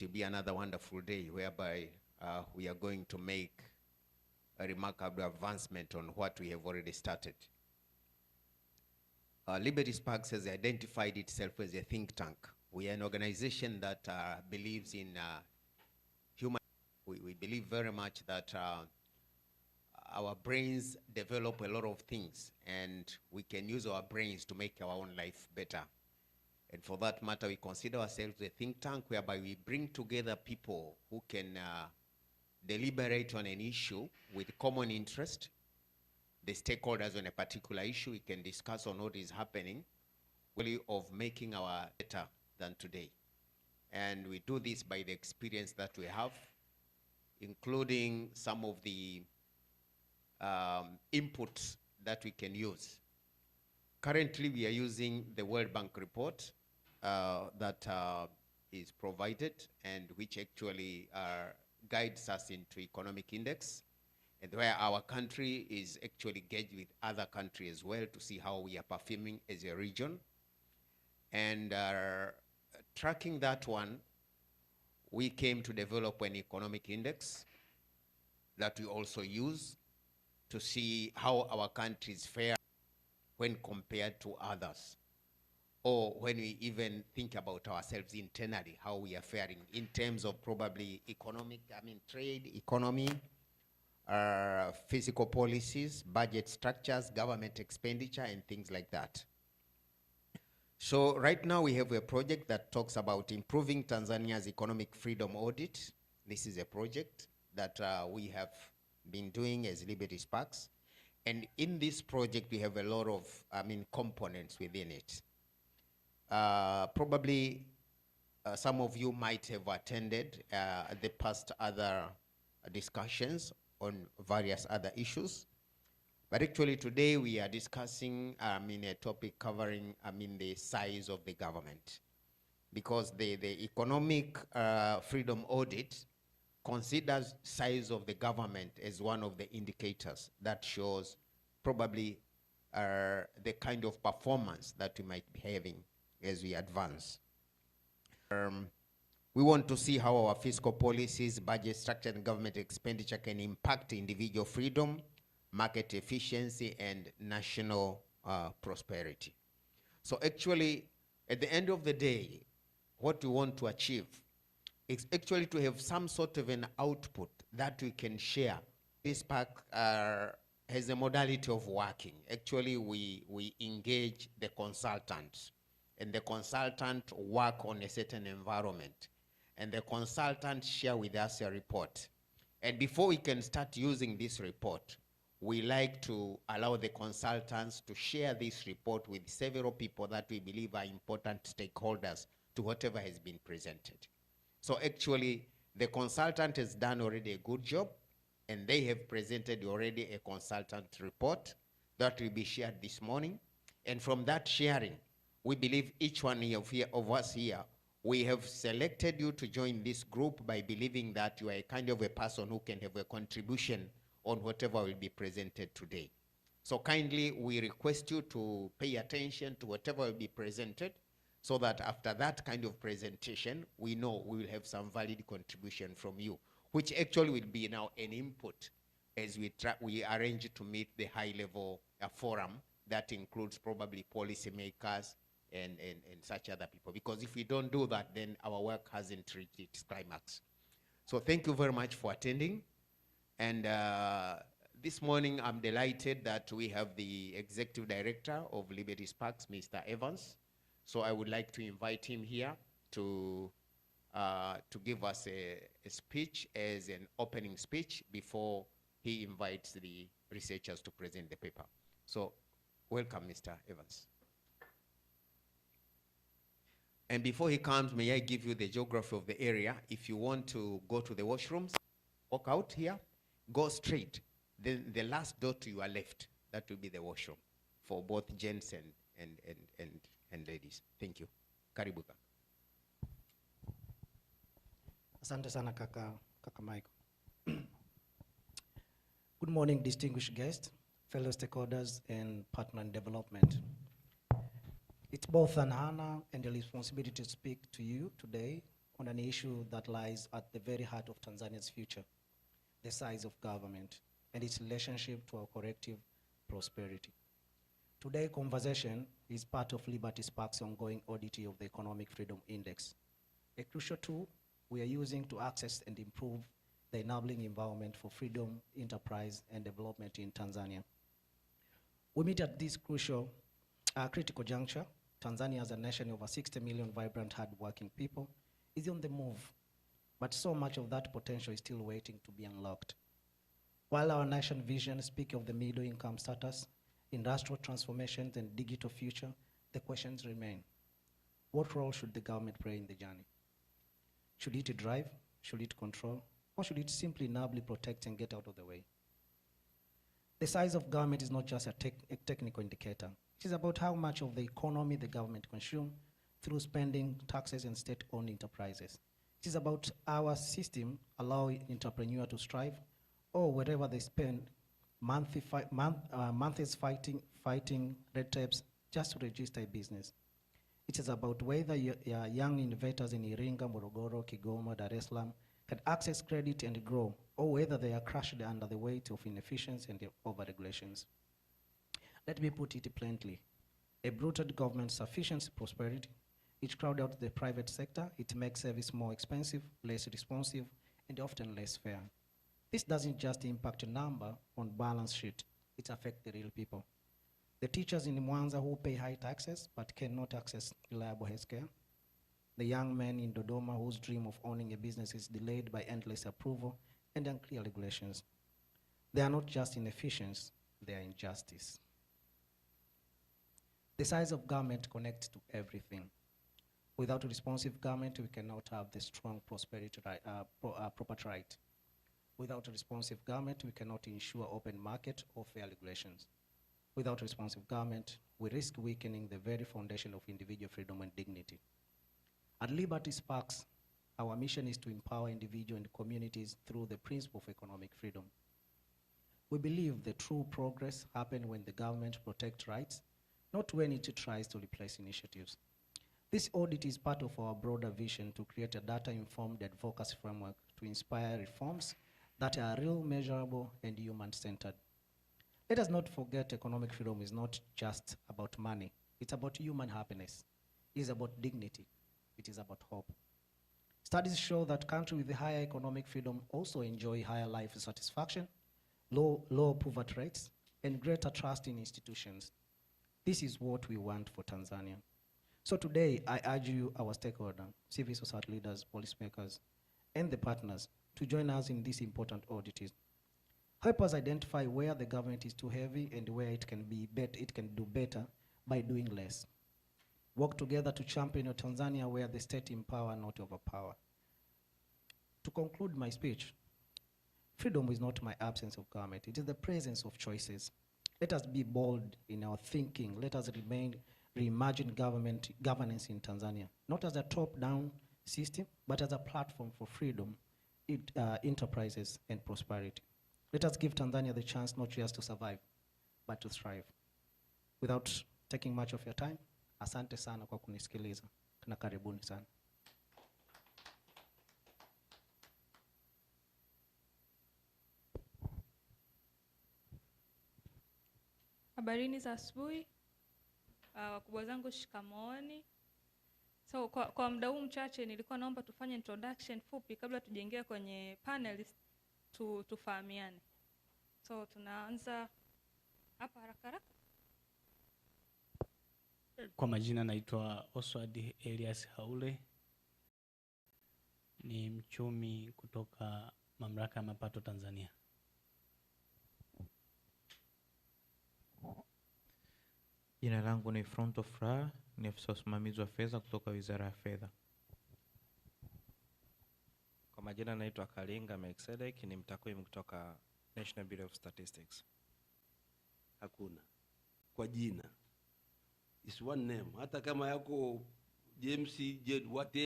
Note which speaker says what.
Speaker 1: to be another wonderful day whereby we are going to make a remarkable advancement on what we have already started. Liberty Sparks has identified itself as a think tank. We are an organization that believes in human. We believe very much that our brains develop a lot of things, and we can use our brains to make our own life better. And for that matter, we consider ourselves a think tank whereby we bring together people who can deliberate on an issue with common interest. The stakeholders on a particular issue, we can discuss on what is happening, really of making our better than today. And we do this by the experience that we have, including some of the inputs that we can use. Currently, we are using the World Bank report that is provided, and which actually guides us into economic index, and where our country is actually gauged with other countries as well to see how we are performing as a region. And tracking that one, we came to develop an economic index that we also use to see how our countries fare when compared to others, or when we even think about ourselves internally, how we are faring in terms of probably trade, economy, fiscal policies, budget structures, government expenditure, and things like that. So right now we have a project that talks about improving Tanzania's economic freedom audit. This is a project that we have been doing as Liberty Sparks. And in this project, we have a lot of, components within it. Probably some of you might have attended the past other discussions on various other issues. But actually today we are discussing a topic covering the size of the government. Because the economic freedom audit considers size of the government as one of the indicators that shows probably the kind of performance that we might be having as we advance. We want to see how our fiscal policies, budget structure, and government expenditure can impact individual freedom, market efficiency, and national prosperity. So actually, at the end of the day, what we want to achieve is actually to have some sort of an output that we can share. This pack has a modality of working. Actually, we engage the consultant, and the consultant work on a certain environment, and the consultant share with us a report. And before we can start using this report, we like to allow the consultants to share this report with several people that we believe are important stakeholders to whatever has been presented. So actually, the consultant has done already a good job, and they have presented already a consultant report that will be shared this morning. And from that sharing, we believe each one of us here, we have selected you to join this group by believing that you are a kind of a person who can have a contribution on whatever will be presented today. So kindly, we request you to pay attention to whatever will be presented, so that after that kind of presentation, we know we will have some valid contribution from you, which actually will be now an input as we arrange to meet the high-level forum that includes probably policymakers and such other people. Because if we don't do that, then our work hasn't reached its climax. So thank you very much for attending. And this morning, I'm delighted that we have the Executive Director of Liberty Sparks, Mr. Evans. So I would like to invite him here to give us a speech as an opening speech before he invites the researchers to present the paper. So welcome, Mr. Evans. And before he comes, may I give you the geography of the area. If you want to go to the washrooms, walk out here, go straight. Then the last door to your left, that will be the washroom for both gents and ladies. Thank you. Karibu kaka.
Speaker 2: Asante sana kaka Michael. Good morning, distinguished guests, fellow stakeholders, and partner in development. It's both an honor and a responsibility to speak to you today on an issue that lies at the very heart of Tanzania's future, the size of government and its relationship to our collective prosperity. Today's conversation is part of Liberty Spark's ongoing audit of the Economic Freedom Index, a crucial tool we are using to access and improve the enabling environment for freedom, enterprise, and development in Tanzania. We meet at this critical juncture. Tanzania, as a nation of over 60 million vibrant, hardworking people, is on the move, but so much of that potential is still waiting to be unlocked. While our nation vision speaks of the middle income status, industrial transformations, and digital future, the questions remain. What role should the government play in the journey? Should it drive? Should it control? Or should it simply nobly protect and get out of the way? The size of government is not just a technical indicator. It is about how much of the economy the government consumes through spending, taxes, and state-owned enterprises. It is about our system allowing entrepreneurs to strive, or wherever they spend months fighting red tapes just to register a business. It is about whether young innovators in Iringa, Morogoro, Kigoma, Dar es Salaam can access credit and grow, or whether they are crushed under the weight of inefficiency and over-regulations. Let me put it plainly. A bloated government sufficiency prosperity, it crowds out the private sector, it makes service more expensive, less responsive, and often less fair. This doesn't just impact a number on balance sheet, it affects the real people. The teachers in Mwanza who pay high taxes but cannot access reliable healthcare. The young men in Dodoma whose dream of owning a business is delayed by endless approval and unclear regulations. They are not just inefficiency, they are injustice. The size of government connects to everything. Without a responsive government, we cannot have the strong prosperity property right. Without a responsive government, we cannot ensure open market or fair regulations. Without a responsive government, we risk weakening the very foundation of individual freedom and dignity. At Liberty Sparks, our mission is to empower individuals and communities through the principle of economic freedom. We believe the true progress happens when the government protects rights, not when it tries to replace initiatives. This audit is part of our broader vision to create a data-informed advocacy framework to inspire reforms that are real, measurable, and human-centered. Let us not forget economic freedom is not just about money. It's about human happiness. It is about dignity. It is about hope. Studies show that countries with higher economic freedom also enjoy higher life satisfaction, low poverty rates, and greater trust in institutions. This is what we want for Tanzania. So today, I urge you, our stakeholders, civil society leaders, policymakers, and the partners to join us in this important audit. Help us identify where the government is too heavy and where it can do better by doing less. Work together to champion a Tanzania where the state empower, not overpower. To conclude my speech, freedom is not my absence of government, it is the presence of choices. Let us be bold in our thinking. Let us reimagine governance in Tanzania, not as a top-down system, but as a platform for freedom, enterprises, and prosperity. Let us give Tanzania the chance not just to survive, but to thrive. Without taking much of your time, asante sana kwa kunisikiliza na karibuni sana.
Speaker 3: Habarini za asubuhi, wakubwa zangu shikamooni. So kwa muda huu mchache nilikuwa naomba tufanye introduction fupi kabla tujaingia kwenye panelists tufahamiane. So tunaanza hapa haraka.
Speaker 4: Kwa majina naitwa Oswald Elias Haule. Ni mchumi kutoka Mamlaka ya Mapato Tanzania.
Speaker 5: Jina langu ni Fronto Fra, ni afisa usimamizi wa fedha kutoka Wizara ya Fedha.
Speaker 6: Kwa majina naitwa Kalinga Melkisedek, ni mtakwimu kutoka National Bureau of Statistics.
Speaker 7: Hakuna. Kwa jina. It's one name. Hata kama yako James J. What